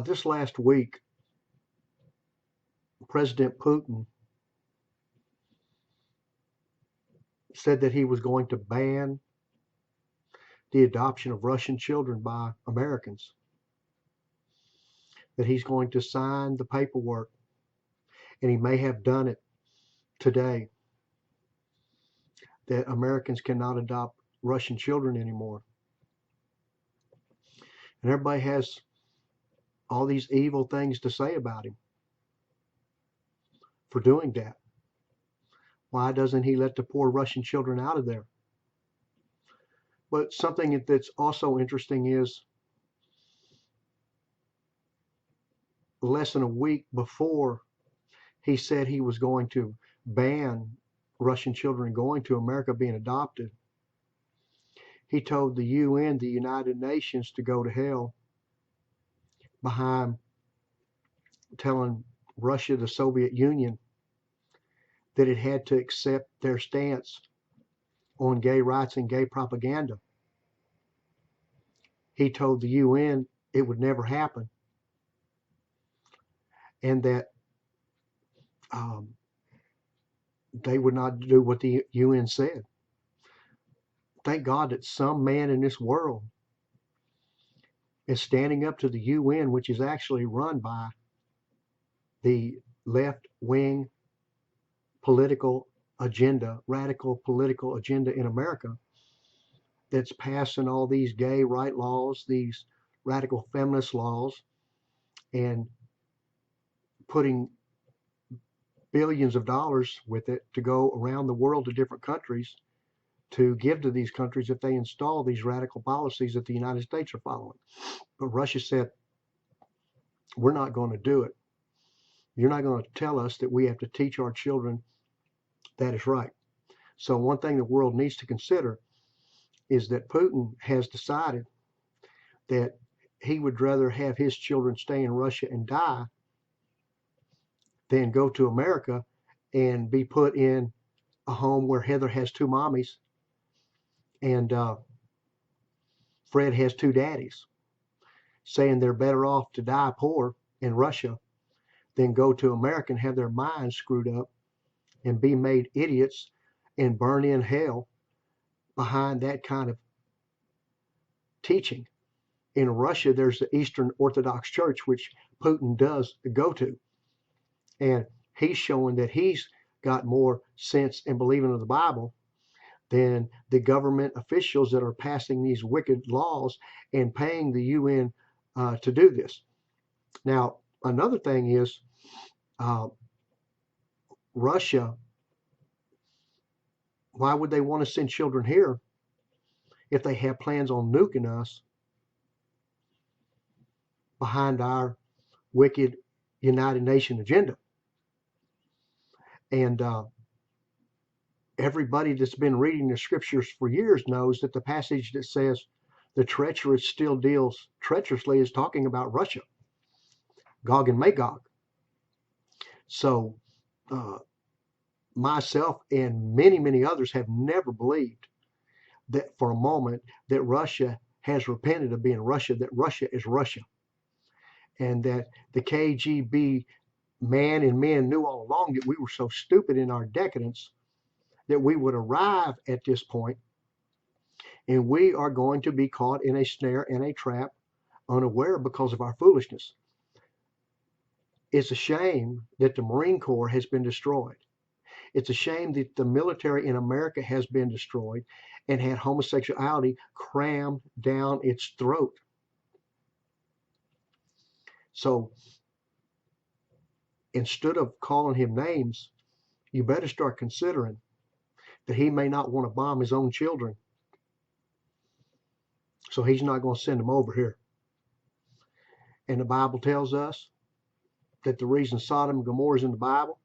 This last week, President Putin said that he was going to ban the adoption of Russian children by Americans, that he's going to sign the paperwork, and he may have done it today, that Americans cannot adopt Russian children anymore. And everybody has all these evil things to say about him for doing that. Why doesn't he let the poor Russian children out of there? But something that's also interesting is less than a week before he said he was going to ban Russian children going to America being adopted, he told the UN, the United Nations, to go to hell behind telling Russia, the Soviet Union, that it had to accept their stance on gay rights and gay propaganda. He told the UN it would never happen, and that they would not do what the UN said. Thank God that some man in this world is standing up to the UN, which is actually run by the left-wing political agenda, radical political agenda in America, that's passing all these gay right laws, these radical feminist laws, and putting billions of dollars with it to go around the world to different countries to give to these countries if they install these radical policies that the United States are following. But Russia said, we're not going to do it. You're not going to tell us that we have to teach our children that is right. So one thing the world needs to consider is that Putin has decided that he would rather have his children stay in Russia and die than go to America and be put in a home where Heather has two mommies and Fred has two daddies, saying they're better off to die poor in Russia than go to America and have their minds screwed up and be made idiots and burn in hell behind that kind of teaching. In Russia, there's the Eastern Orthodox Church, which Putin does go to. And he's showing that he's got more sense in believing in the Bible than the government officials that are passing these wicked laws and paying the UN to do this. Now, another thing is Russia, why would they want to send children here if they have plans on nuking us behind our wicked United Nations agenda? And everybody that's been reading the scriptures for years knows that the passage that says the treacherous still deals treacherously is talking about Russia, Gog and Magog. So myself and many, many others have never believed that for a moment that Russia has repented of being Russia, that Russia is Russia, and that the KGB man and men knew all along that we were so stupid in our decadence that we would arrive at this point and we are going to be caught in a snare and a trap unaware because of our foolishness. It's a shame that the Marine Corps has been destroyed. It's a shame that the military in America has been destroyed and had homosexuality crammed down its throat. So instead of calling him names, you better start considering that he may not want to bomb his own children. So he's not going to send them over here. And the Bible tells us that the reason Sodom and Gomorrah is in the Bible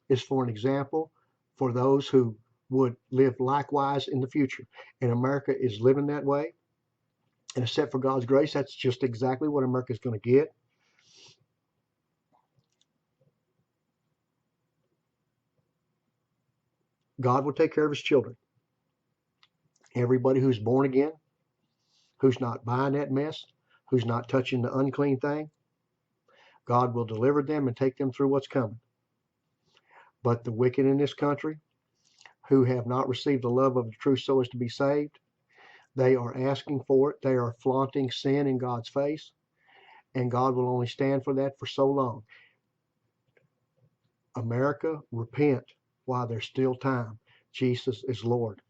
is for an example for those who would live likewise in the future. And America is living that way. And except for God's grace, that's just exactly what America is going to get. God will take care of his children. Everybody who's born again, who's not buying that mess, who's not touching the unclean thing, God will deliver them and take them through what's coming. But the wicked in this country, who have not received the love of the truth so as to be saved, they are asking for it. They are flaunting sin in God's face, and God will only stand for that for so long. America, repent while there's still time. Jesus is Lord.